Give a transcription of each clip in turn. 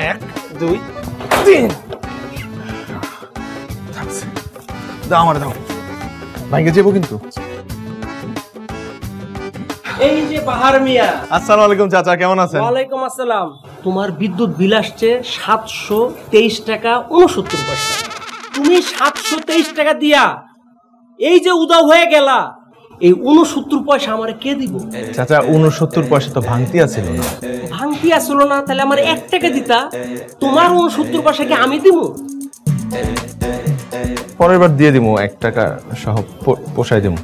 1 2 3 দাও আমার দাও ভাইকে যাবো কিন্তু এই যে বাহার মিয়া। আসসালামু আলাইকুম চাচা, কেমন আছেন? ওয়ালাইকুম আসসালাম। তোমার বিদ্যুৎ বিল আসছে 723 টাকা 69 পয়সা। তুমি 723 টাকা দিয়া এই যে উদাও হয়ে গেলা, এই 69 পয়সা আমারে কে দিব? চাচা 69 পয়সা তো ভাঙতি আছিল না। ভাঙতি আসলো না? তাহলে আমার 1 টাকা দিতা, তোমার 69 পয়সা কি আমি দিব? পরের বার দিয়ে দিমু 1 টাকা সহ পোষাই দিমু।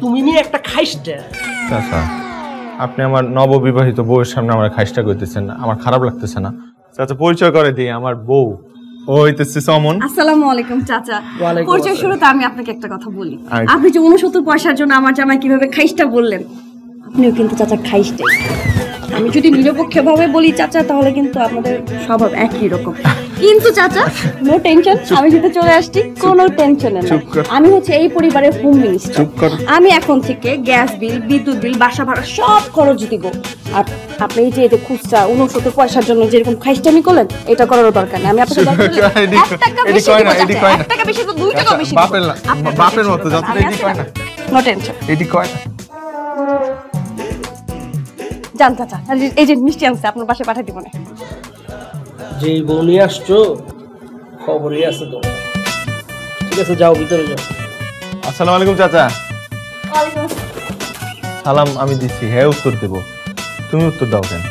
তুমি নিয়ে একটা খাইস্টা। চাচা আপনি আমার নববিবাহিত বউয়ের সামনে আমার খাইস্টা কইতেছেন, আমার খারাপ লাগতেছে না? চাচা পরিচয় করে দিই, আমার বউ ও হইতেছে সমন। আসসালামু আলাইকুম চাচা। পরিচয় শুরুতে আমি আপনাকে একটা কথা বলি। আচ্ছা। আপনি যে 69 পয়সার জন্য আমার জামাই কিভাবে খাইস্টা বললেন, আপনিও কিন্তু চাচা খাইস্টাই। আমি যদি নিরপেক্ষভাবে বলি চাচা, তাহলে কিন্তু আপনাদের স্বভাব একই রকম। কিন্তু চাচা নো টেনশন, আমি কিন্তু চলে আসছি, কোনো টেনশনে না। আমি হচ্ছে এই পরিবারের হোম মিনিস্টার। আমি এখন থেকে গ্যাস বিল, বিদ্যুৎ বিল, বাসা ভাড়া সব খরচ দিব। আর আপনি এই যে খুচরা 69 পয়সার জন্য যেরকম খাইস্টামি করলেন, এটা করার দরকার নেই। আমি আপনাকে 1 টাকা বেশি দিব চাচা, 1 টাকা বেশি তো 2 টাকা বেশি। বাপের মতো যাতে এডি কয় না, নো টেনশন, এডি কয় না। জান চাচা, এই যে মিষ্টি আনছে আপনার বাসায় পাঠিয়ে দিব না। যে বউ নিয়ে আসছো খবরই আছে তো। ঠিক আছে, যাও ভিতরে যাও। আসসালামু আলাইকুম চাচা। সালাম আমি দিচ্ছি, হ্যাঁ উত্তর দেব, তুমি উত্তর দাও কেন?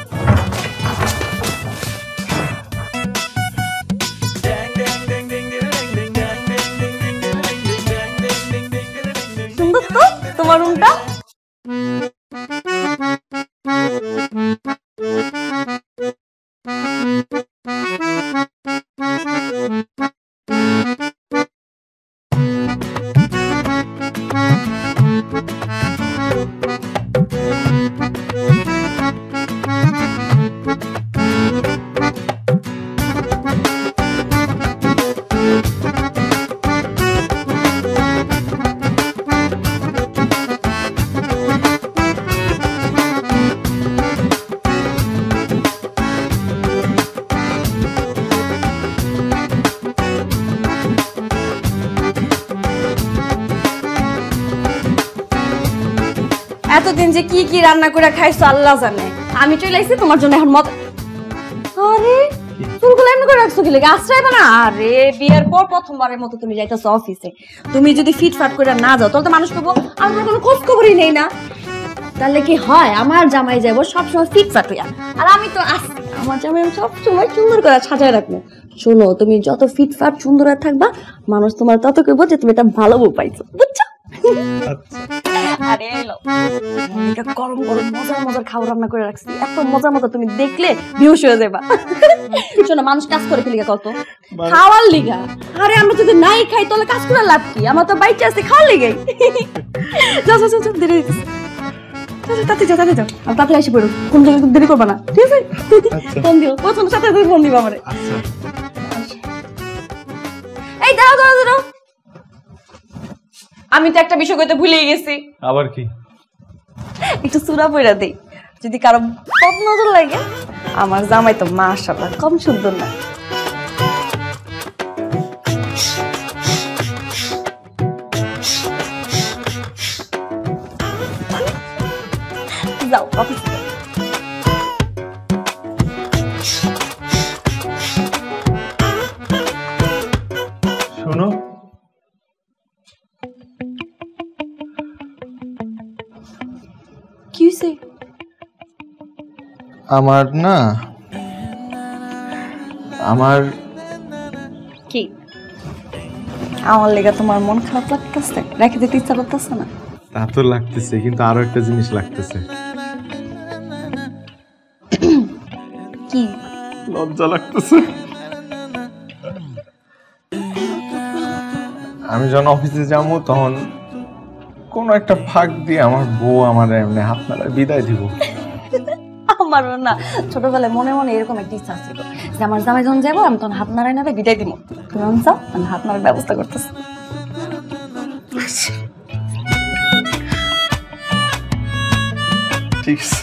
সুন্দর তো তোমার রুমটা। এতদিন যে কি কি রান্না করে খাইছো আল্লাহ জানে। আমি চলে আইছি তোমার জন্য এখন মত। আরে চুলগুলো এমন করে রাখছো কি লাগে? আশ্রয় না। আরে বিয়ের পর প্রথমবারের মতো তুমি যাইতেছো অফিসে। তুমি যদি ফিটফাট করে না যাও, তাহলে তো মানুষ কইবো আমার কোনো খোঁজ খবরই নেই না। তাহলে কি হয়, আমার জামাই যাবো সবসময় ফিটফাট হইয়া, আর আমি তো আমার জামাই সবসময় সুন্দর করে সাজায় রাখবো। শোনো, তুমি যত ফিটফাট সুন্দর থাকবা, মানুষ তোমার তত কইবো যে তুমি একটা ভালো বউ পাইছো, বুঝছো? আরে এলো গরম গরম মজার মজার খাবার রান্না করে রাখছি, এত মজার মতো তুমি দেখলে বেহুশ হয়ে যাবা। শোনো, মানুষ কাজ করে কি লিগা কত? খাওয়ার লিগা। আরে আমরা যদি নাই খাই তাহলে কাজ করে লাভ কি? আমার তো বাইচে আছে খাওয়ার লিগাই। যাও যাও যাও, দেরি হইতেছে। তাতে যাও তাতে যাও, আর তাতে এসে পড়ো, কোন জায়গায় দেরি করবা না, ঠিক আছে? ফোন দিও, পছন্দ সাথে ফোন দিবা আমারে। এই দাঁড়াও দাঁড়াও দাঁড়াও, আমি তো একটা বিষয় কইতে ভুলে গেছি। আবার কি? একটু সুরা পয়রা দেই, যদি কারো পথ নজর লাগে। আমার জামাই তো মাশাআল্লাহ কম সুন্দর না। যাও অফিসে। শোনো, কি হইছে? আমার না, আমার কি আমার লেগে তোমার মন খারাপ লাগতেছে? রেখে দিতে ইচ্ছা করতেছে না? তা তো লাগতেছে, কিন্তু আরো একটা জিনিস লাগতেছে। কি? লজ্জা লাগতেছে। আমি যখন অফিসে যাবো তখন কোন একটা ফাঁক দিয়ে আমার বউ আমার এমনি হাত নাড়ায় বিদায় দিব। আমারও না ছোটবেলায় মনে মনে এরকম একটা ইচ্ছা ছিল যে আমার জামাই যখন যাবো আমি তখন হাত নাড়াই নাড়াই বিদায় দিব। তুমি চাও আমি হাত নাড়ার ব্যবস্থা করতেছি। ঠিক আছে।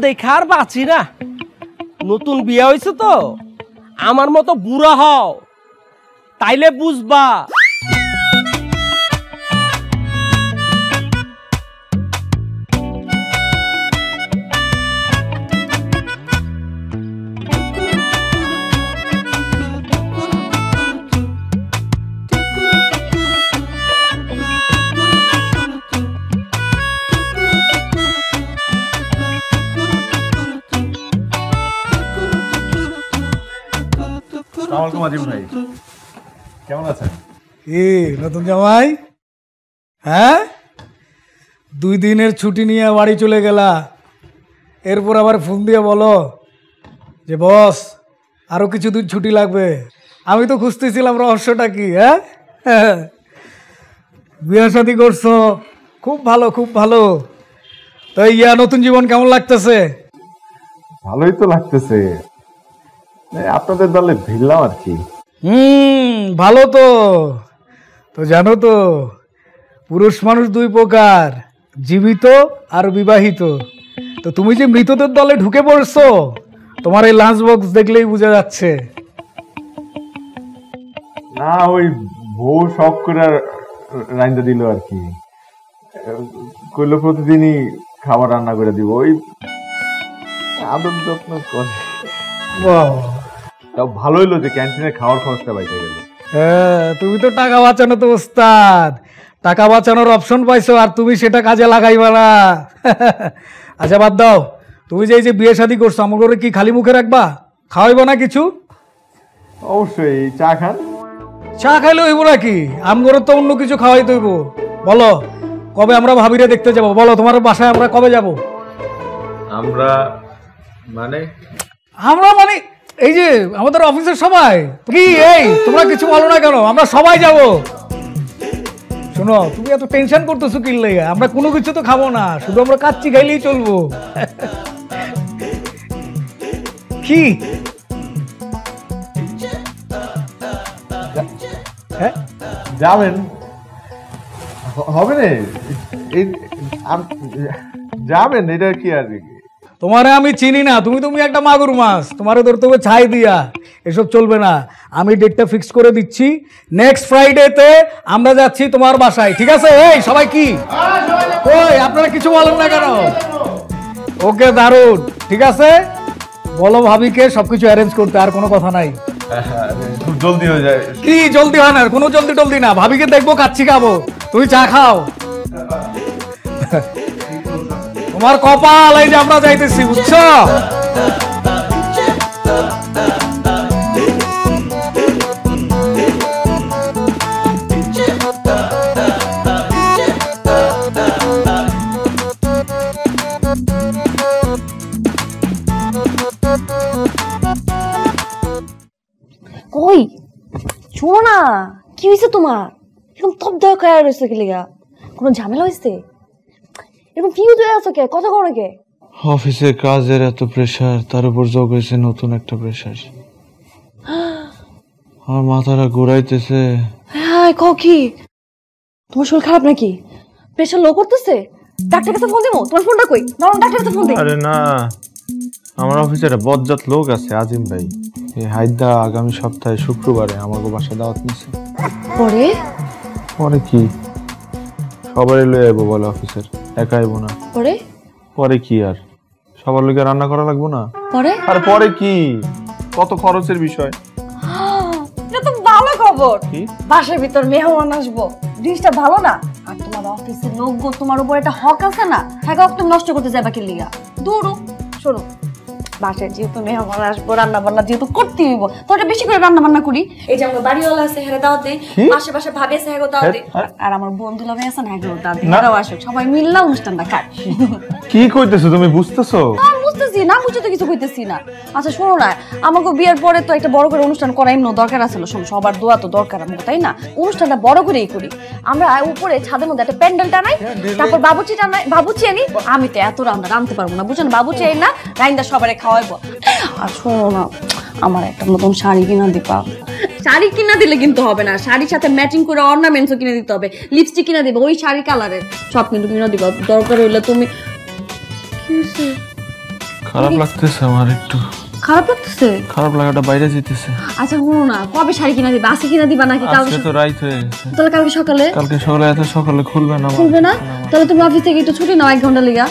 দেখা আর বাঁচি না। নতুন বিয়ে হয়েছে তো, আমার মতো বুড়া হও, তাইলে বুঝবা। আসসালামু আলাইকুম আজিম ভাই, কেমন আছেন? কি নতুন জামাই? হ্যাঁ, 2 দিনের ছুটি নিয়ে বাড়ি চলে গেলা, এরপর আবার ফোন দিয়ে বলো যে বস আরো কিছুদিন ছুটি লাগবে। আমি তো খুঁজতেছিলাম রহস্যটা কি। হ্যাঁ, বিয়ে শাদী করছো, খুব ভালো খুব ভালো। তো নতুন জীবন কেমন লাগতেছে? ভালোই তো লাগতেছে, আপনাদের দলে ভিড়লাম আর কি। ভালো তো। তো জানো তো পুরুষ মানুষ 2 প্রকার, জীবিত আর বিবাহিত। তো তুমি যে মৃতদের দলে ঢুকে পড়ছো, তোমার এই লাঞ্চ বক্স দেখলেই বোঝা যাচ্ছে। না, ওই বউ শখ করে রান্না দিল আর কি, কইলো প্রতিদিনই খাবার রান্না করে দিব, ওই আদর যত্ন করে। তাও ভালো হইলো যে ক্যান্টিনে খাওয়ার খরচটা বাইতে গেল। হ্যাঁ, তুমি তো টাকা বাঁচানো তো ওস্তাদ, টাকা বাঁচানোর অপশন পাইছো আর তুমি সেটা কাজে লাগাইবা না। আচ্ছা বাদ দাও, তুমি যে এই যে বিয়ে শাদী করছো, আমার ঘরে কি খালি মুখে রাখবা? খাওয়াইবো না কিছু? অবশ্যই। চা খান? চা খাইলে হইব নাকি? আমগরে তো অন্য কিছু খাওয়াই দইব। বলো কবে আমরা ভাবিরে দেখতে যাব? বলো তোমার বাসায় আমরা কবে যাব? আমরা মানে এই যে আমাদের অফিসের সবাই। কি এই তোমরা কিছু বলো না কেন? আমরা সবাই যাব। শোনো, তুমি এত টেনশন করতেছো কি লাগে? আমরা কোনো কিছু তো খাবো না, শুধু আমরা কাচ্চি খাইলেই চলবো। কি হ্যাঁ যাবেন? হবে না, যাবেন, এটা কি আর? তোমারে আমি চিনি না, তুমি একটা মাগুর মাছ, তোমারে ধরতে হবে ছাই দিয়া। এসব চলবে না। আমি ডেটটা ফিক্স করে দিচ্ছি, নেক্সট ফ্রাইডেতে আমরা যাচ্ছি তোমার বাসায়, ঠিক আছে? এই সবাই কি ওই আপনারা কিছু বলেন না কেন? ওকে, দারুণ, ঠিক আছে। বলো ভাবিকে সবকিছু অ্যারেঞ্জ করতে, আর কোনো কথা নাই। খুব জলদি হয়ে যায়। কি জলদি হয় না? কোনো জলদি টলদি না। ভাবিকে দেখবো, কাচ্চি খাবো, তুমি চা খাও। তোমার কপাল এই যে আমরা যাইতেছি, বুঝছো? কই শোনো না, কি হয়েছে তোমার? এরকম তব্দ হয়ে রয়েছে কি লিগা? কোনো ঝামেলা হয়েছে? এরকম ফিউজ হয়ে আছো কে? কথা কও না কে? অফিসে কাজের এত প্রেসার, তার উপর যোগ হয়েছে নতুন একটা প্রেসার। আমার মাথাটা ঘুরাইতেছে। হ্যাঁ, কও কি? তোমার শরীর খারাপ নাকি? প্রেশার লো করতেছে? ডাক্তার কাছে ফোন দিবো? তোমার ফোনটা কই? নাও, ডাক্তার কাছে ফোন দিই। আরে না, আমার অফিসে একটা বজ্জাত লোক আছে, আজিম ভাই। এই হায়দা আগামী সপ্তাহে শুক্রবারে আমাকে বাসা দাওয়াত নিছে। পরে পরে কি? সবারই লয়ে আইবো বলে অফিসের, একা আইবো না। পরে পরে কি আর? সবার লোকে রান্না করা লাগবো না? পরে আর পরে কি? কত খরচের বিষয়। এটা তো ভালো খবর। কি? বাসার ভিতর মেহমান আসবো, জিনিসটা ভালো না? আর তোমার অফিসের লোকগো তোমার উপর একটা হক আছে না, হ্যাঁ, তুমি নষ্ট করতে যাবা কি লিগা? দূরও। শোনো, বাসায় যেহেতু মেহমান আসবো, রান্না বান্না যেহেতু করতে হইব, তো এটা বেশি করে রান্না বান্না করি। এই যে আমার বাড়িওয়ালা আছে, হ্যাঁ দাওয়াত দেয়, আশেপাশে ভাবি আছে, হ্যাঁ দাওয়াত দেয়, আর আমার বন্ধু লাগে আছে না, হ্যাঁ দাওয়াত দেয়, এরাও আসে, সবাই মিললা অনুষ্ঠানটা খায়। কি কইতেছো তুমি? বুঝতেছো? বুঝতেছি না, বুঝতে তো কিছু কইতেছি না। আচ্ছা শোনো না, আমাকে বিয়ের পরে তো একটা বড় করে অনুষ্ঠান করা এমন দরকার আছে। শোনো, সবার দোয়া তো দরকার আমাকে, তাই না? অনুষ্ঠানটা বড় করেই করি আমরা। উপরে ছাদের মধ্যে একটা প্যান্ডেল টানাই, তারপর বাবুচি টানাই, বাবুচি আনি। আমি তো এত রান্না রাঁধতে পারবো না, বুঝছো না? বাবুচি আনি না, রাইন্দা সবারে খাওয়াইবো। আর শোনো না, আমার একটা নতুন শাড়ি কিনা দিবা। শাড়ি কিনা দিলে কিন্তু হবে না, শাড়ির সাথে ম্যাচিং করে অর্নামেন্টসও কিনে দিতে হবে, লিপস্টিক কিনা দিবে ওই শাড়ি কালারের, সব কিন্তু কিনা দিবা। দরকার হইলে তুমি। কি হয়েছে? খারাপ লাগতেছে আমার একটু। খারাপ লাগতেছে? খারাপ লাগাটা বাইরে যেতেছে। আচ্ছা শুনো না, কবে শাড়ি কিনা দিবা? আজকে কিনা দিবা নাকি কালকে? আজকে তো রাত হয়ে গেছে। তাহলে কালকে সকালে? কালকে সকালে এত সকালে খুলবে না। খুলবে না? তাহলে তুমি অফিস থেকে একটু ছুটি নাও 1 ঘন্টা লাগা।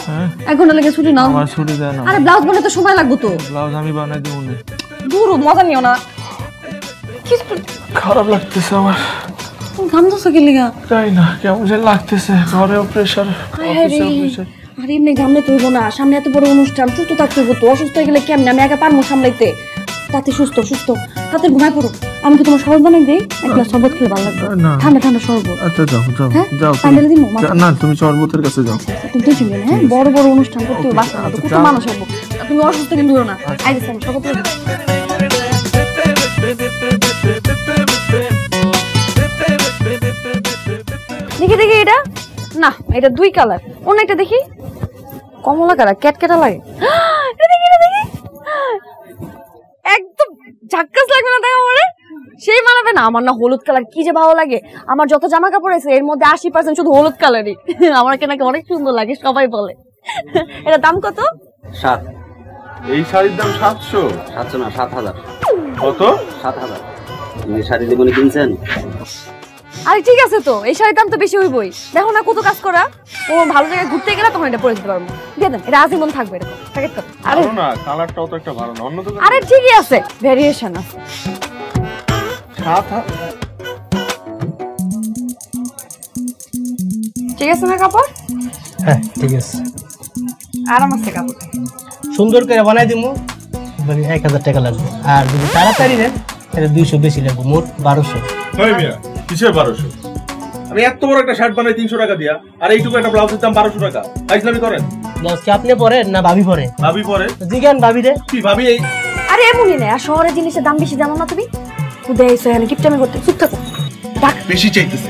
1 ঘন্টা লাগা ছুটি নাও। আমার ছুটি দেয় না। আরে ব্লাউজ বানাতে তো সময় লাগবে তো। ব্লাউজ আমি বানাই দেব না। দূর মজা নিও না। কিছু খারাপ লাগতেছে আমার। ঘামতেছো কি লাগা? তাই না, কেমন যেন লাগতেছে। ঘরেও প্রেসার, অফিসেও প্রেসার। আরে এমনি ঘামলে তো হইব না, সামনে এত বড় অনুষ্ঠান, সুস্থ থাকতে হইব তো। অসুস্থ হয়ে গেলে কেমনে? আমি একা পারবো সামলাইতে? তাতে সুস্থ সুস্থ তাতে ঘুমায় পড়ো। আমি কি তোমার শরবত বানাই দিই? এক গ্লাস শরবত খেলে ভালো লাগবে। ঠান্ডা ঠান্ডা শরবত। আচ্ছা যাও যাও যাও। পান্ডালে দিমু? না তুমি শরবতের কাছে যাও। তুমি টেনশন নিও না, হ্যাঁ? বড় বড় অনুষ্ঠান করতে হবে, বাসা কত মানুষ হবে। তুমি অসুস্থ কিন্তু হইও না। আইদিস আমি শরবত করে দিই। দেখি দেখি এটা না, এটা 2 কালার। অন্য একটা দেখি, কমলা কালার, ক্যাটকেটা লাগে। দেখি একদম ঝাক্কাস লাগবে না? দেখো মনে সেই মানাবে না। আমার না হলুদ কালার কি যে ভালো লাগে। আমার যত জামা কাপড় আছে এর মধ্যে 80% শুধু হলুদ কালারই। আমার কেনাকে অনেক সুন্দর লাগে, সবাই বলে। এটা দাম কত? 7। এই শাড়ির দাম 700? 700 না, 7000। কত? 7000। এই শাড়ি জীবনে কিনছেন? আরে ঠিক আছে তো, এই শাড়ির দাম তো বেশি হইবই। দেখো না কত কাজ করা। ও ভালো জায়গায় ঘুরতে গেলে তখন এটা পরে দিতে পারবো। দিয়ে দেন, এটা আজীবন থাকবে এরকম। প্যাকেট কর। আরে না, কালারটাও তো একটা ভালো না। অন্য দোকানে আরে ঠিকই আছে, ভেরিয়েশন আছে। 7 ঠিক আছে না কাপড়? হ্যাঁ ঠিক আছে, আরাম আছে কাপড়। সুন্দর করে বানাই দিমু, 1000 টাকা লাগবে। আর যদি তাড়াতাড়ি নেন তাহলে 200 বেশি লাগবে, মোট 1200। হয় মিয়া, কিসের 1200? আমি এত বড় একটা শার্ট বানাই 300 টাকা দিয়া, আর এইটুকু একটা ব্লাউজের দাম 1200 টাকা। আইসলামি করেন? ব্লাউজ কি আপনি পরেন না ভাবি পরে? ভাবি পরে। জিগান ভাবি রে। কি ভাবি? এই আরে এমনই না, আর শহরের জিনিসের দাম বেশি জানো না তুমি? খুদে এসে এখানে কিপটামি করতে চুপ থাকো। ডাক বেশি চাইতেছে।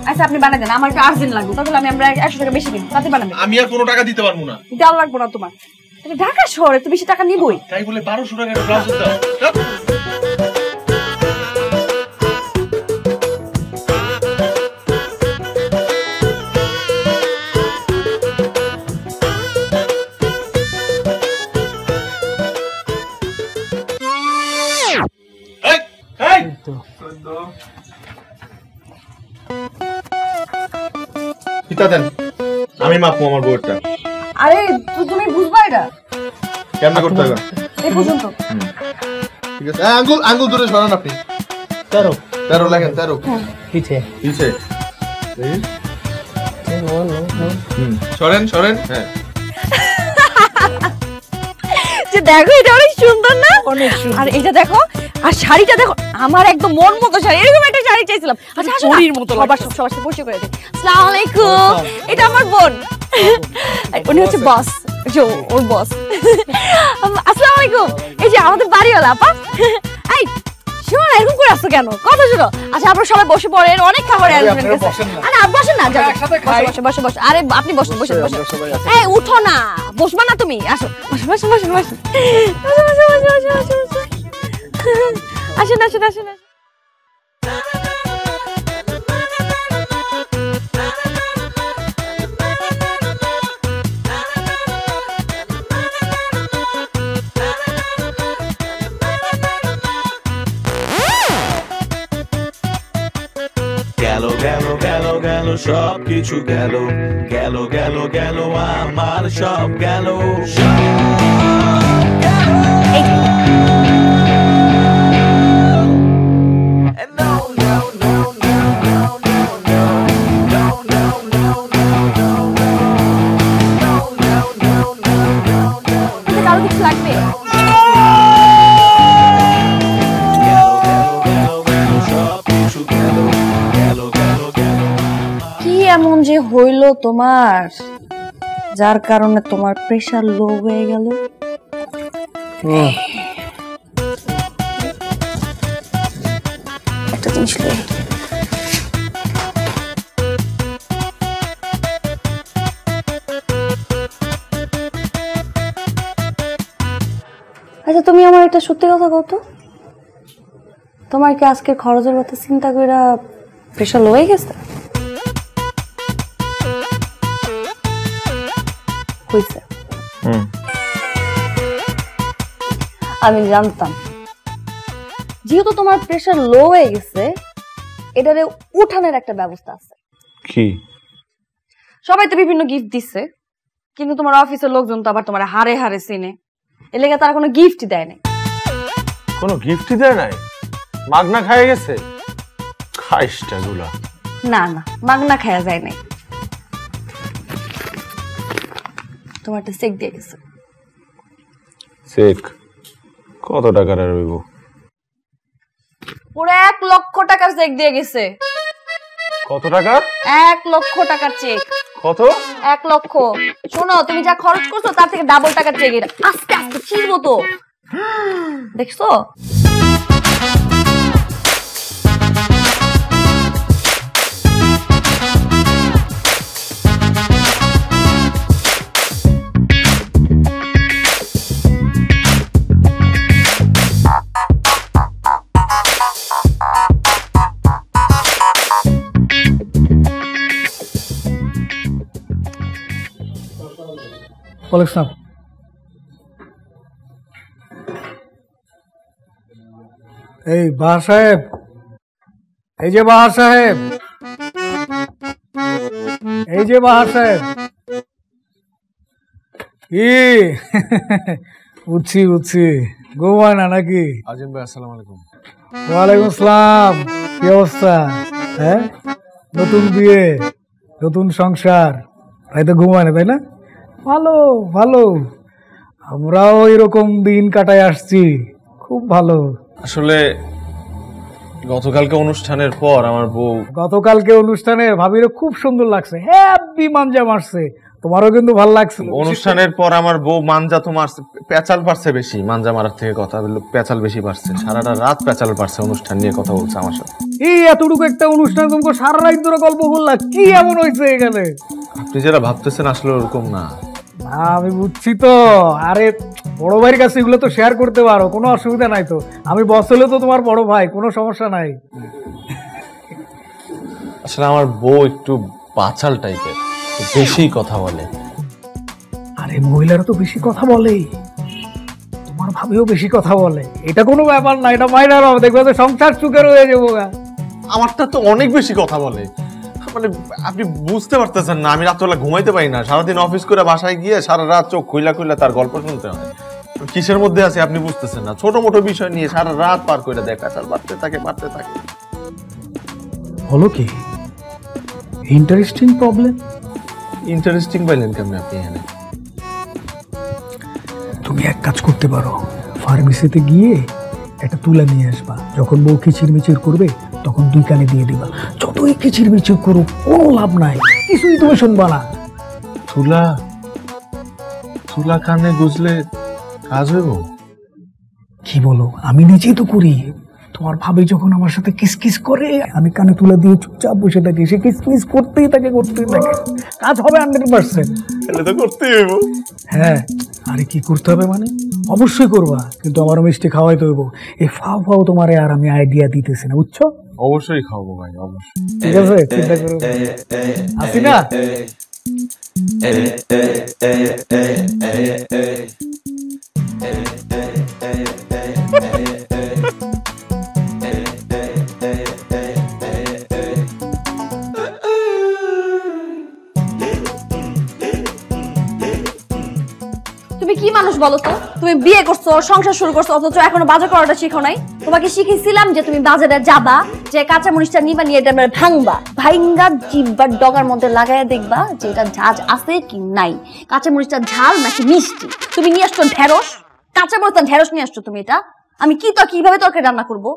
আচ্ছা আপনি বানাই দেন, আমার একটু আর্জেন্ট লাগবে। তাহলে আমরা 100 টাকা বেশি দিই, তাতে বানাবেন। আমি আর কোনো টাকা দিতে পারবো না। দেওয়া লাগবে না তোমার। তুমি ঢাকা শহরে তো বেশি টাকা নিবই। তাই বলে 1200 টাকা একটা ব্লাউজের দাম? আমি মাপবো আমার বউটা। আরে তুমি বুঝবা এটা কেমনে করতে হবে? এই পর্যন্ত। ঠিক আছে, আঙ্গুল ধরে সরান আপনি। 13 লাগেন, 13 পিছে পিছে সরেন সরেন। হ্যাঁ যে দেখো এটা অনেক সুন্দর না? অনেক সুন্দর। আর এটা দেখো, আর শাড়িটা দেখো, আমার একদম মন মতো শাড়ি। এরকম একটা শাড়ি চাইছিলাম। আচ্ছা আসো না, সবার সাথে পরিচয় করে দিই। আসসালামু আলাইকুম, এটা আমার বোন। উনি হচ্ছে বস, যে ওর বস। আসসালামু আলাইকুম, এই যে আমাদের বাড়িওয়ালা আপা। এই শোনো না, এরকম করে আসছো কেন? কথা শোনো। আচ্ছা আপনারা সবাই বসে পড়েন, অনেক খাবার অ্যারেঞ্জমেন্ট আছে। আরে বসেন না, যাও বসে বসে বসে। আরে আপনি বসেন বসেন বসেন। এই উঠো না, বসবা না তুমি? আসো বসে বসে বসে বসে। আসেন আসেন আসেন। গেল গেল গেল গেল সব কিছু গেল গেল গেল গেল আমার সব গেল। কারো কিছু লাগবে? কি এমন যে হইল তোমার, যার কারণে তোমার প্রেসার লো হয়ে গেল? একটা জিনিস লই। আচ্ছা তুমি আমার একটা সত্যি কথা কত, তোমার কি আজকের খরচের কথা চিন্তা করে প্রেশার লো হয়ে গেছে? হইছে। আমি জানতাম যেহেতু তোমার প্রেশার লো হয়ে গেছে এটারে উঠানোর একটা ব্যবস্থা আছে। কি? সবাই তো বিভিন্ন গিফট দিচ্ছে, কিন্তু তোমার অফিসের লোকজন তো আবার তোমার হারে হারে চিনে, এর লেগে তারা কোনো গিফট দেয় নাই। কোনো গিফটই দেয় নাই? মাগনা খাইয়ে গেছে? খাইসটা গুলা। না না, মাগনা খায়া যায় নাই, তোমার একটা চেক দিয়ে গেছে। চেক কত টাকার রইব? পুরো 1 লক্ষ টাকার চেক দিয়ে গেছে। কত টাকার? 1 লক্ষ টাকার চেক। কত? 1 লক্ষ। শোনো, তুমি যা খরচ করছো তার থেকে ডাবল টাকার চেক। এটা আস্তে আস্তে ছিড়বো তো, দেখছো? ওয়ালাইকুম। এই বাহার সাহেব, এই যে বাহার সাহেব, এই যে বাহার সাহেব। কি বুঝছি বুঝছি, ঘুমায় না নাকি? আজিম ভাই আসসালামু আলাইকুম। ওয়ালাইকুম আসসালাম। কি অবস্থা? হ্যাঁ, নতুন বিয়ে, নতুন সংসার, তাই তো ঘুমায় না, তাই না? ভালো ভালো, আমরাও এরকম দিন কাটায় আসছি, খুব ভালো। আসলে গতকালকে অনুষ্ঠানের পর আমার বউ, গতকালকে অনুষ্ঠানের ভাবির খুব সুন্দর লাগছে, হ্যাপি মানজা মারছে, তোমারও কিন্তু ভালো লাগছে। অনুষ্ঠানের পর আমার বউ মানজা তো মারছে, পেঁচাল পারছে বেশি, মানজা মারার থেকে কথা বললো পেঁচাল বেশি পারছে, সারাটা রাত পেঁচাল পারছে, অনুষ্ঠান নিয়ে কথা বলছে আমার সাথে। এই এতটুকু একটা অনুষ্ঠান তোমাকে সারা রাত ধরে গল্প করলা, কি এমন হয়েছে এখানে? আপনি যারা ভাবতেছেন আসলে ওরকম না। আমি বুঝছি তো, আরে বড় ভাইয়ের কাছে এগুলো তো শেয়ার করতে পারো, কোনো অসুবিধা নাই তো। আমি বস হলে তো তোমার বড় ভাই, কোনো সমস্যা নাই। আসলে আমার বউ একটু বাচাল টাইপের, বেশি কথা বলে। আরে মহিলারা তো বেশি কথা বলে, তোমার ভাবিও বেশি কথা বলে, এটা কোনো ব্যাপার না, এটা মাইনা নাও, দেখবে তো সংসার সুখের হয়ে যাবো। আমারটা তো অনেক বেশি কথা বলে, মানে আপনি বুঝতে পারতেছেন না। আমি রাতবেলা ঘুমাইতে পারি না, সারাদিন অফিস করে বাসায় গিয়ে সারা রাত চোখ খুইলা খুইলা তার গল্প শুনতে হয়। কিসের মধ্যে আছে আপনি বুঝতেছেন না, ছোট মোটো বিষয় নিয়ে সারা রাত পার করে দেখা, তার বাড়তে থাকে বাড়তে থাকে। হলো কি ইন্টারেস্টিং প্রবলেম? ইন্টারেস্টিং পাইলেন কেমন আপনি এখানে? তুমি এক কাজ করতে পারো, ফার্মেসিতে গিয়ে একটা তুলা নিয়ে আসবা, যখন বউ কিচিরমিচির করবে তখন 2 কানে দিয়ে দিবা। যতই কিচিরমিচির করো কোনো লাভ নাই, কিছুই তুমি শুনবা না। তুলা তুলা কানে গুজলে কাজ হইব? কি বলো, আমি নিজেই তো করি। তোমার ভাবি যখন আমার সাথে কিসকিস করে, আমি কানে তুলে দিয়ে চুপচাপ বসে থাকি, সে কিসকিস করতেই থাকে করতেই থাকে, কাজ হবে 100%। তাহলে তো করতেই হইব। হ্যাঁ, আরে কি করতে হবে মানে? অবশ্যই করবা, কিন্তু আমারও মিষ্টি খাওয়াইতে হইব। এই ফাও ফাও তোমারে আর আমি আইডিয়া দিতেছি না, বুঝছো? অবশ্যই খাওয়াবো ভাই, অবশ্যই। ঠিক আছে, চিন্তা করো আসি না। তুমি কি মানুষ বলো তো? তুমি বিয়ে করছো, সংসার শুরু করছো, অথচ এখনো বাজার করাটা শিখো নাই। তোমাকে শিখেছিলাম যে তুমি বাজারে যাবা, যে কাঁচা মরিচটা নিবা, নিয়ে এটা ভাঙবা, ভাঙ্গা জিব্বার ডগার মধ্যে লাগাইয়া দেখবা যে এটা ঝাঁজ আছে কি নাই, কাঁচা মরিচটা ঝাল নাকি মিষ্টি। তুমি নিয়ে আসছো ঢেঁড়স, কাঁচা মরিচটা ঢেঁড়স নিয়ে আসছো তুমি। এটা আমি কি তো কিভাবে তরকারি রান্না করবো?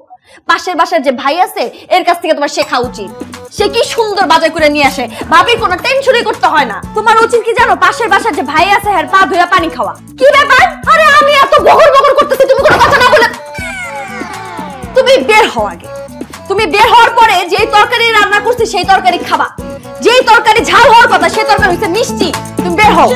পাশের বাসার যে ভাই আছে এর কাছ থেকে তোমার শেখা উচিত। সে কি সুন্দর বাজার করে নিয়ে আসে, ভাবির কোনো টেনশনই করতে হয় না। তোমার উচিত কি জানো, পাশের বাসার যে ভাই আছে এর পা ধুয়ে পানি খাওয়া। কি ব্যাপার? আরে আমি এত বগর বগর করতেছি, তুমি কোনো কথা না বলে তুমি বের হও আগে। তুমি বের হওয়ার পরে যেই তরকারি রান্না করছি সেই তরকারি খাবা, যেই তরকারি ঝাল হওয়ার কথা সেই তরকারি হচ্ছে মিষ্টি। তুমি বের হও।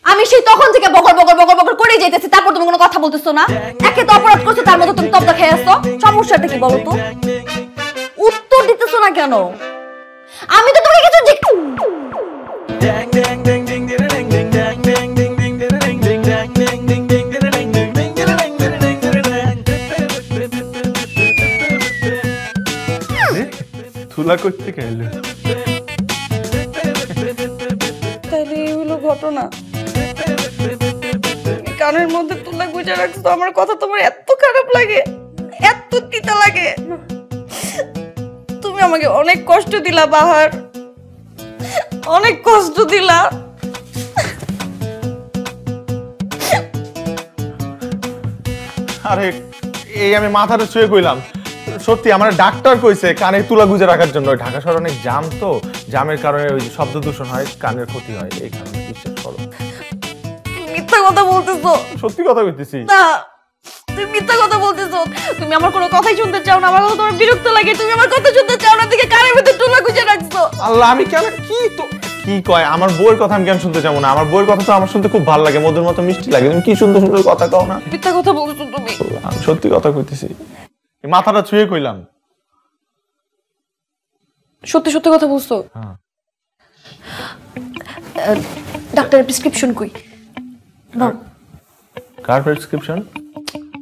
আমি সেই তখন থেকে বকর বকর বকর বকর করেই যাইতেছি, তারপর তুমি কোনো কথা বলতেছো না। একে তো অপরাধ করছো, তার মধ্যে তুমি তবদা খেয়ে আসছো। সমস্যাটা কি বলো তো? উত্তর দিতেছো না কেন? আমি তো তোমাকে কিছু তুলা করতে গেলে তাইলে এই হলো ঘটনা। কানের মধ্যে তুলা গুজে রাখছো, আমার কথা তোমার এত খারাপ লাগে, এত তিতা লাগে। তুমি আমাকে অনেক কষ্ট দিলা বাহার, অনেক কষ্ট দিলা। আরে এই আমি মাথাটা ছুঁয়ে কইলাম, সত্যি আমার ডাক্তার কইছে কানে তুলা গুজে রাখার জন্য। ঢাকা শহরে অনেক জাম, তো জামের কারণে ওই শব্দ দূষণ হয়, কানের ক্ষতি হয়, এই কারণে। বিশ্বাস করো। মিথ্যা কথা বলতেছো। সত্যি কথা কইতেছি। না, তুমি মিথ্যা কথা বলতেছো। তুমি আমার কোনো কথাই শুনতে চাও না, আমার কথা তোমার বিরক্ত লাগে, তুমি আমার কথা শুনতে চাও না, দিকে কানের মধ্যে তুলা গুজে রাখছো। আল্লাহ, আমি কেন কি তো কি কয় আমার বউয়ের কথা আমি কেন শুনতে চাবো না? আমার বউয়ের কথা তো আমার শুনতে খুব ভালো লাগে, মধুর মতো মিষ্টি লাগে। তুমি কি সুন্দর সুন্দর কথা কও না? মিথ্যা কথা বলছো তুমি। আমি সত্যি কথা কইতেছি, মাথাটা ছুঁয়ে কইলাম। সত্যি সত্যি কথা বলছো? হ্যাঁ। ডাক্তারের প্রেসক্রিপশন কই? নাও। কার প্রেসক্রিপশন?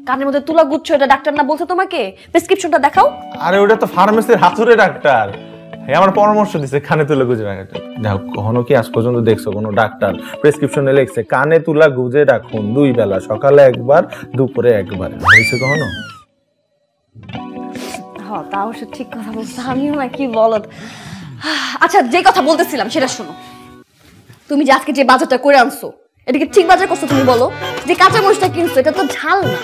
কানের মধ্যে তুলা গুচ্ছ, এটা ডাক্তার না বলছে তোমাকে? প্রেসক্রিপশনটা দেখাও। আরে ওটা তো ফার্মেসির হাতুড়ে ডাক্তার, আমার পরামর্শ দিছে কানে তুলা গুজে রাখার। দেখো, কখনো কি আজ পর্যন্ত দেখছো কোনো ডাক্তার প্রেসক্রিপশনে লিখছে কানে তুলা গুজে রাখুন 2 বেলা, সকালে একবার, দুপুরে একবার? হয়েছে কখনো? হ্যাঁ, তাও সে ঠিক কথা বলছে। আমিও না কি বলদ। আচ্ছা, যে কথা বলতেছিলাম সেটা শোনো। তুমি যে আজকে যে বাজারটা করে আনছো, এটা কি ঠিক বাজার করছো? তুমি বলো, যে কাঁচা মরিচটা কিনছো এটা তো ঝাল না।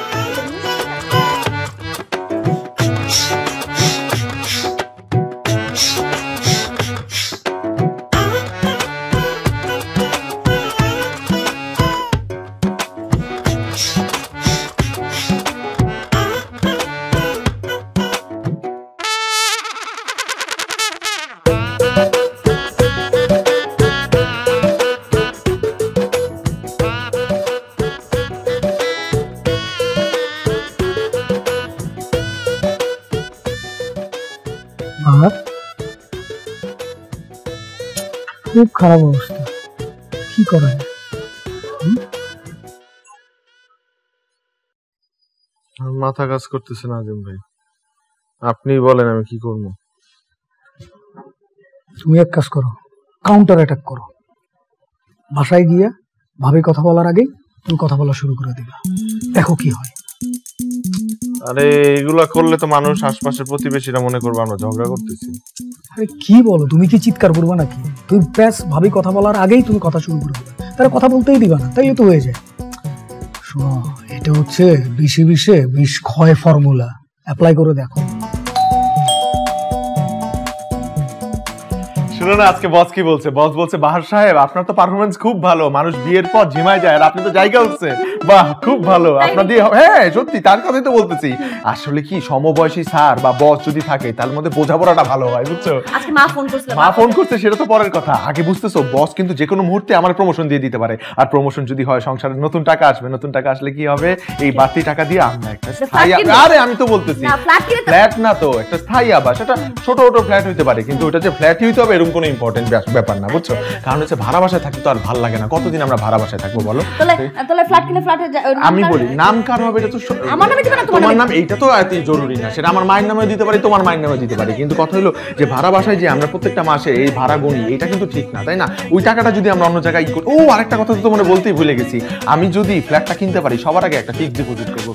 খুব খারাপ অবস্থা, কি করা যায়? মাথা কাজ করতেছে না আজিম ভাই, আপনি বলেন আমি কি করব? তুমি এক কাজ করো, কাউন্টার অ্যাটাক করো। বাসায় গিয়ে ভাবে কথা বলার আগেই তুমি কথা বলা শুরু করে দিবা, দেখো কি হয়। আরে এগুলা করলে তো মানুষ, আশপাশের প্রতিবেশীরা মনে করবে আমরা ঝগড়া করতেছি। আরে কি বলো, তুমি কি চিৎকার করবে নাকি? তুমি ব্যাস ভাবি কথা বলার আগেই তুমি কথা শুরু করে দিবা, তারা কথা বলতেই দিবা না, তাইলে তো হয়ে যায়। শোনো, এটা হচ্ছে 20-20 বিষ ক্ষয় ফর্মুলা, অ্যাপ্লাই করে দেখো। শুনো না, আজকে বস কি বলছে? বস বলছে বাহার সাহেব আপনার তো পারফরমেন্স খুব ভালো, মানুষ বিয়ের পর ঝিমায় যায় আর আপনি তো জায়গা উঠছে। বাহ, খুব ভালো আপনার দিয়ে। হ্যাঁ সত্যি, তার কথাই তো বলতেছি। আসলে কি সমবয়সী স্যার বা বস যদি থাকে তার মধ্যে বোঝাপড়াটা ভালো হয়, বুঝছো? আজকে মা ফোন করছিল। মা ফোন করছে সেটা তো পরের কথা, আগে বুঝতেছো বস কিন্তু যে কোনো মুহূর্তে আমার প্রমোশন দিয়ে দিতে পারে। আর প্রমোশন যদি হয়, সংসারে নতুন টাকা আসবে, নতুন টাকা আসলে কি হবে? এই বাড়তি টাকা দিয়ে আমরা একটা স্থায়ী, আরে আমি তো বলতেছি ফ্ল্যাট না তো, একটা স্থায়ী আবাস। এটা ছোট ছোট ফ্ল্যাট হইতে পারে, কিন্তু ওটা যে ফ্ল্যাটই হইতে হবে এরকম কোনো ইম্পর্টেন্ট ব্যাপার না, বুঝছো? কারণ হচ্ছে ভাড়া বাসায় থাকতে তো আর ভালো লাগে না। কতদিন আমরা ভাড়া বাসায় থাকবো বলো? তাহলে ফ্ল্যাট কিনে ফ্ল্যাটে আমি বলি নাম কার হবে এটা তো আমার নামে দিবে না, তোমার নাম, এইটা তো এত জরুরি না। সেটা আমার মায়ের নামে দিতে পারি, তোমার মায়ের নামে দিতে পারি, কিন্তু কথা হলো যে ভাড়া বাসায় যে আমরা প্রত্যেকটা মাসে এই ভাড়া গুনি, এটা কিন্তু ঠিক না, তাই না? ওই টাকাটা যদি আমরা অন্য জায়গায় ও আরেকটা কথা তো তোমার বলতেই ভুলে গেছি, আমি যদি ফ্ল্যাটটা কিনতে পারি সবার আগে একটা ফিক্সড ডিপোজিট করবো।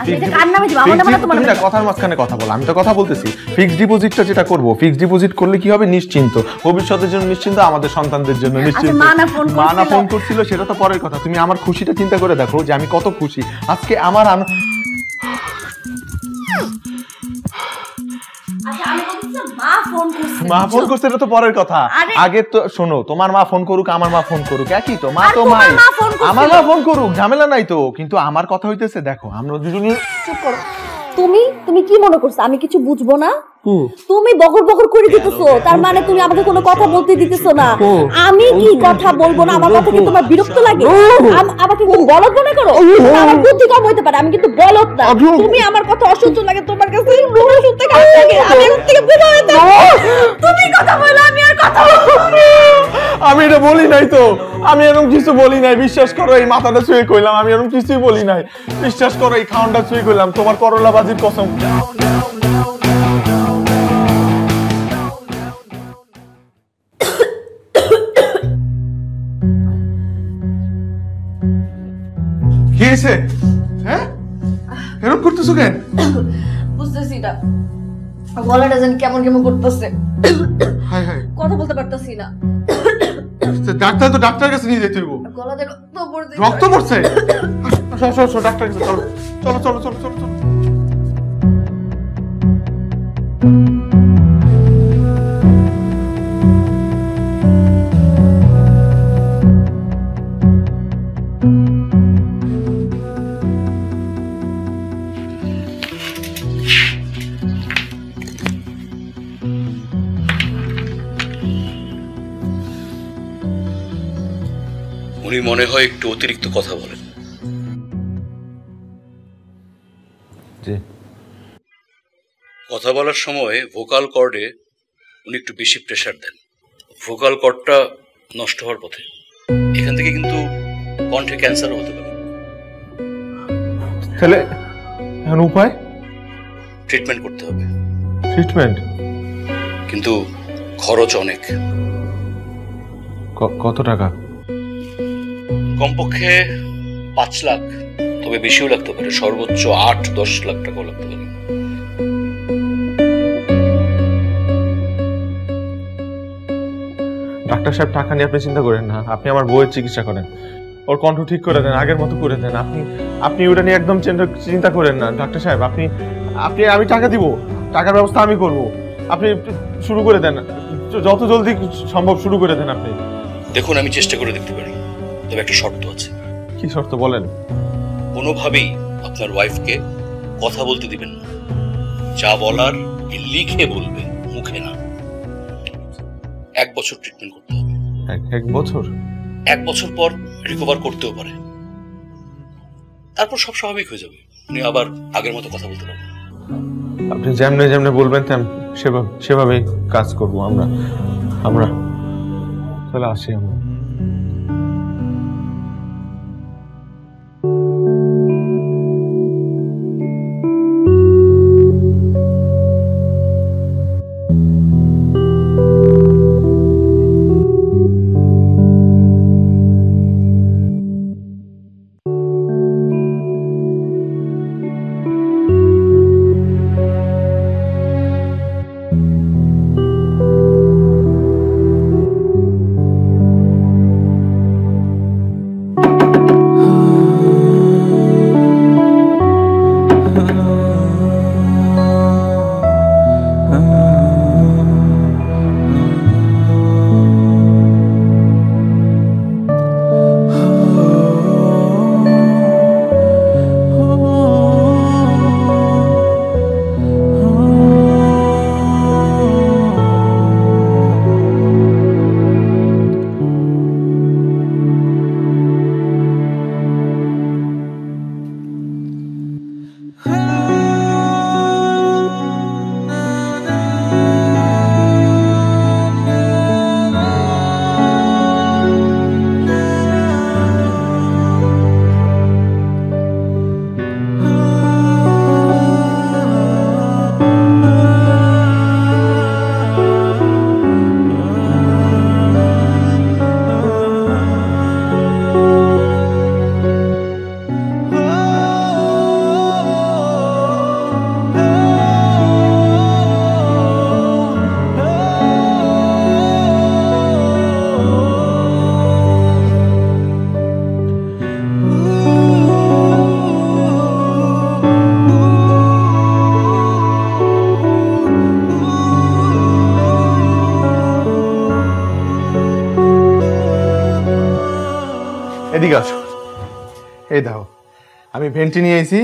কথার মাঝখানে কথা বলো, আমি তো কথা বলতেছি। ফিক্সড ডিপোজিটটা যেটা করবো, ফিক্সড ডিপোজিট করলে কি হবে? নিশ্চিন্ত, ভবিষ্যতের জন্য নিশ্চিন্ত, আমাদের সন্তানদের জন্য নিশ্চিন্ত। মা না ফোন করছিল সেটা তো পরের কথা, তুমি আমার খুশিটা চিন্তা করে দেখো যে আমি কত খুশি আজকে। আমার মা ফোন করছে এটা তো পরের কথা, আগে তো শোনো, তোমার মা ফোন করুক আমার মা ফোন করুক একই তো, মা তো মাই, আমার মা ফোন করুক, ঝামেলা নাই তো। কিন্তু আমার কথা হইতেছে দেখো আমরা দুজনই। চুপ করো। তুমি কি মনে করছো আমি কিছু বুঝবো না? তুমি বকর বকর করে দিতেছো, তার মানে তুমি আমাকে কোনো কথা বলতে দিতেছো না। আমি কি কথা বলবো না, আমার কথা কি তোমার বিরক্ত লাগে? আমাকে কি বলদ মনে করো? আমার বুদ্ধি কম হইতে পারে, আমি কিন্তু বলদ না। তুমি আমার কথা অসহ্য লাগে তোমার কাছে, রুমে শুনতে খারাপ লাগে, আমি এর থেকে বের হয়ে যাবো। তুমি কথা বলো, আমি আর কথা বলবো না। আমি এটা বলি নাই তো, আমি এরকম কিছু বলি নাই, বিশ্বাস করো। এই মাথাটা ছুঁয়ে কইলাম, আমি এরকম কিছুই বলি নাই, বিশ্বাস করো। এই খাওয়ানটা ছুঁয়ে কইলাম, তোমার করলা বাজির কসম। কি হয়েছে? হ্যাঁ, এরকম করতেছো কেন? বুঝতেছি না, গলাটা যেন কেমন কেমন করতেছে, হায় হায়, কথা বলতে পারতেছি না। ডাক্তার তো, ডাক্তার কাছে নিয়ে যেতে হইব। গলাতে রক্ত পড়ছে। রক্ত পড়ছে? চলো ডাক্তার কাছে, চলো চলো চলো চলো চলো চলো। উনি মনে হয় একটু অতিরিক্ত কথা বলেন। জি। কথা বলার সময় ভোকাল কর্ডে উনি একটু বেশি প্রেসার দেন, ভোকাল কর্ডটা নষ্ট হওয়ার পথে। এখান থেকে কিন্তু কণ্ঠে ক্যান্সারও হতে পারে। তাহলে এখন উপায়? ট্রিটমেন্ট করতে হবে। ট্রিটমেন্ট? কিন্তু খরচ অনেক। কত টাকা? কমপক্ষে 5 লাখ, তবে বেশিও লাগতে পারে, সর্বোচ্চ 8-10 লাখ টাকাও লাগতে পারে। ডাক্তার সাহেব, টাকা নিয়ে আপনি চিন্তা করেন না, আপনি আমার বউয়ের চিকিৎসা করেন, ওর কণ্ঠ ঠিক করে দেন, আগের মতো করে দেন। আপনি ওটা নিয়ে একদম চিন্তা করেন না ডাক্তার সাহেব। আপনি আমি টাকা দিব, টাকার ব্যবস্থা আমি করব। আপনি শুরু করে দেন, যত জলদি সম্ভব শুরু করে দেন আপনি। দেখুন, আমি চেষ্টা করে দেখতে পারি, তবে একটা শর্ত আছে। কি শর্ত বলেন? কোনোভাবেই আপনার ওয়াইফকে কথা বলতে দিবেন না, যা বলার লিখে বলবেন, মুখে না। 1 বছর ট্রিটমেন্ট করতে হবে। 1 বছর? 1 বছর পর রিকভার করতেও পারে, তারপর সব স্বাভাবিক হয়ে যাবে, উনি আবার আগের মতো কথা বলতে পারবেন। আপনি যেমনে যেমনে বলবেন সেভাবেই কাজ করব আমরা। তাহলে আসি আমরা। এদিকে আসো, এই দেখো আমি ভেন্টি নিয়ে আইছি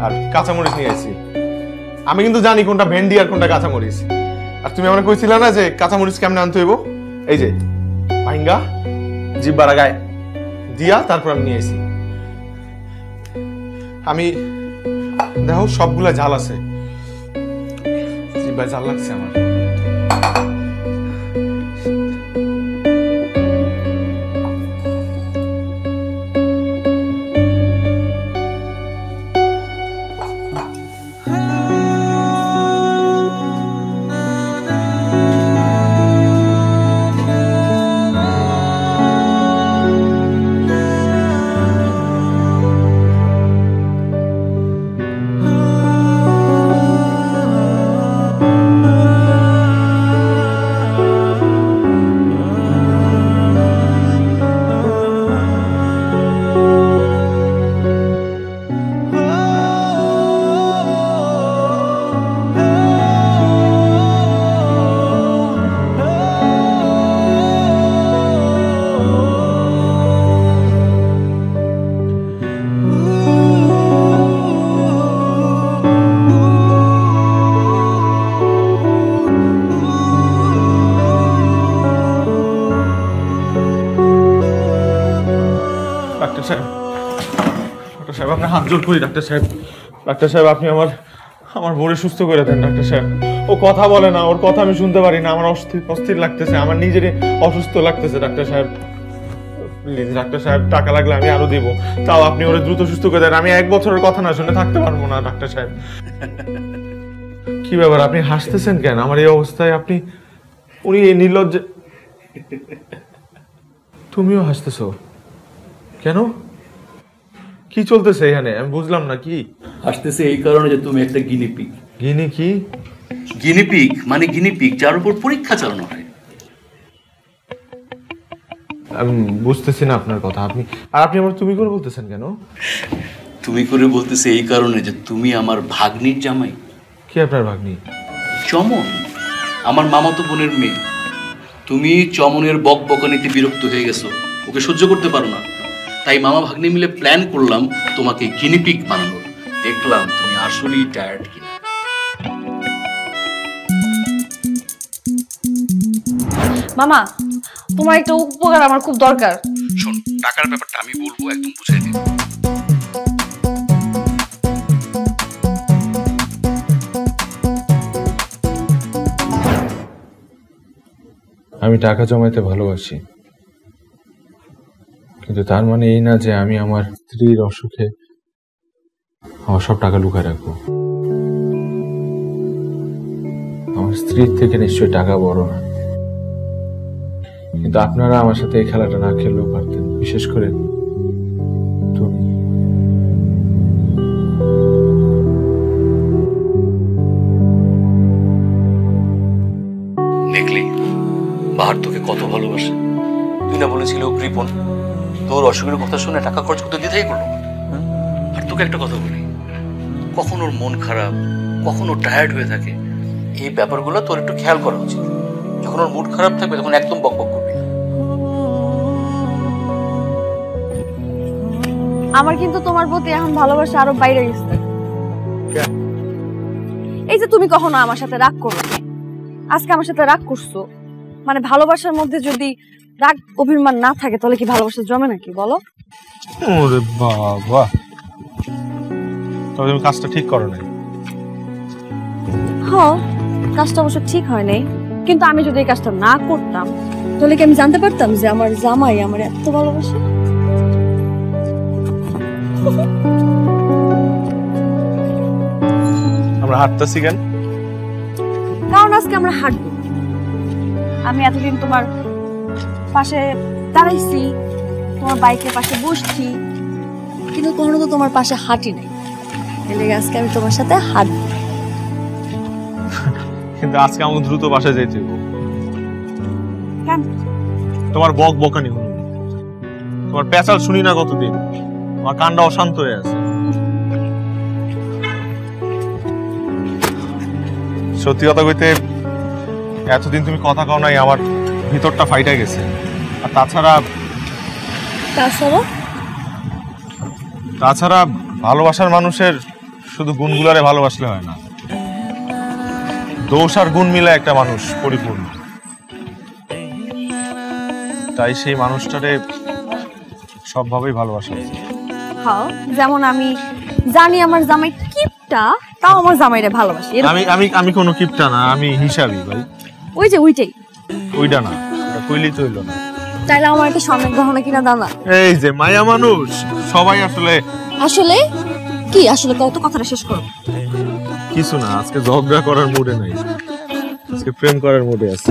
আর কাঁচামরিচ নিয়ে আইছি। আমি কিন্তু জানি কোনটা ভেন্ডি আর কোনটা কাঁচামরিচ। আর তুমি আমাকে কইছিলে না যে কাঁচামরিচ কেমনে আনতে হইব, এই যে ভাইঙ্গা জিব্বার গায়ে দিয়া তারপর আমি নিয়ে এসি। আমি দেখো সবগুলা ঝাল আছে, জিব্বায় ঝাল লাগছে আমার। ডাক্তার সাহেব আপনার হাত জোর করি ডাক্তার সাহেব। ডাক্তার সাহেব আপনি আমার বোরে সুস্থ করে দেন ডাক্তার সাহেব। ও কথা বলে না, ওর কথা আমি শুনতে পারি না, আমার অস্থির লাগতেছে, আমার নিজেরই অসুস্থ লাগতেছে ডাক্তার সাহেব। প্লিজ ডাক্তার সাহেব, টাকা লাগলে আমি আরো দিব, তাও আপনি ওরে দ্রুত সুস্থ করে দেন। আমি 1 বছরের কথা না শুনে থাকতে পারবো না ডাক্তার সাহেব। কি ব্যাপার, আপনি হাসতেছেন কেন আমার এই অবস্থায়? আপনি উনি এই নির্লজ্জ। তুমিও হাসতেছো কেন? কি চলতেছে এখানে আমি বুঝলাম না। কি হাসতেছে এই কারণে যে তুমি একটা গিনিপিগ। গিনিপিগ মানে গিনিপিগ যার উপর পরীক্ষা চালানো হয়। আমি বুঝতেছি না আপনার কথা। আপনি আমার তুমি করে বলতেছেন কেন? তুমি করে বলতেছে এই কারণে যে তুমি আমার ভাগ্নির জামাই। কি আপনার ভাগ্নি? চমন, আমার মামাতো বোনের মেয়ে। তুমি চমনের বকবকানিতে বিরক্ত হয়ে গেছো, ওকে সহ্য করতে পারো না, তাই মামা ভাগ্নি মিলে প্ল্যান করলাম তোমাকে গিনিপিগ বানানোর। দেখলাম তুমি আসলেই টায়ার্ড কিনা। মামা, তোমার একটা উপকার আমার খুব দরকার। শোন, টাকার ব্যাপারটা আমি বলবো, একদম বুঝিয়ে দিই। আমি টাকা জমাইতে ভালোবাসি, কিন্তু তার মানে এই না যে আমি আমার স্ত্রীর অসুখে আমার সব টাকা লুকায় রাখবো। আমার স্ত্রীর থেকে নিশ্চয়ই টাকা বড় না, কিন্তু আপনারা আমার সাথে এই খেলাটা না খেললেও পারতেন, বিশেষ করে তুমি। দেখলি বাহার তোকে কত ভালোবাসে। তুই না বলেছিল কৃপণ, তোর অসুখের কথা শুনে টাকা খরচ করতে দ্বিধাই করলো। আর তোকে একটা কথা বলি, কখন ওর মন খারাপ, কখন ও টায়ার্ড হয়ে থাকে, এই ব্যাপারগুলো তোর একটু খেয়াল করা উচিত। যখন ওর মুড খারাপ থাকবে তখন একদম বকবক করবি। আমার কিন্তু তোমার প্রতি এখন ভালোবাসা আরো বাইরে গেছে। এই যে তুমি কখনো আমার সাথে রাগ করো, আজকে আমার সাথে রাগ করছো, মানে ভালোবাসার মধ্যে যদি রাগ অভিমান না থাকে তাহলে কি ভালোবাসা জমে নাকি বলো? ওরে বাবা, তবে তুমি কাজটা ঠিক করো নাই। হ্যাঁ, কাজটা অবশ্য ঠিক হয় নাই, কিন্তু আমি যদি এই কাজটা না করতাম তাহলে কি আমি জানতে পারতাম যে আমার জামাই আমার এত ভালোবাসে? আমরা হাঁটতেছি কেন? কারণ আজকে আমরা হাঁটবো। আমি এতদিন তোমার পাশে দাঁড়াইছি, তোমার বাইকের পাশে বসছি, কিন্তু কখনো তো তোমার পাশে হাঁটি নাই। আজকে আমি তোমার সাথে হাঁটবো। কিন্তু আজকে আমাকে দ্রুত বাসায় যাইতে হবে। কেন? তোমার বকানি হলো, তোমার পেঁচাল শুনি না কতদিন, আমার কানটা অশান্ত হয়ে আছে। সত্যি কথা কইতে এতদিন তুমি কথা কও নাই, আমার ভিতরটা ফাইটা গেছে। আর তাছাড়া ভালোবাসার মানুষের শুধু গুণগুলারে ভালোবাসলে হয় না, দোষ আর গুণ মিলে একটা মানুষ পরিপূর্ণ। তাই সেই মানুষটারে সবভাবেই ভালোবাসা উচিত। হ্যাঁ, যেমন আমি জানি আমার জামাই কিপটা, তাও আমার জামাইরে ভালোবাসি। আমি আমি আমি কোনো কিপটা না, আমি হিসাবই ভাই। ওই যে ওইটাই, ওইটা না, এটা কইলেই তো হইলো না। তাইলে আমার একটা স্বর্ণের গহনা কিনা দাও না। এই যে মায়া মানুষ সবাই আসলে আসলে কি, আসলে কত কথাটা শেষ করো। কিছু না, আজকে ঝগড়া করার মুডে নাই, আজকে প্রেম করার মুডে আছে।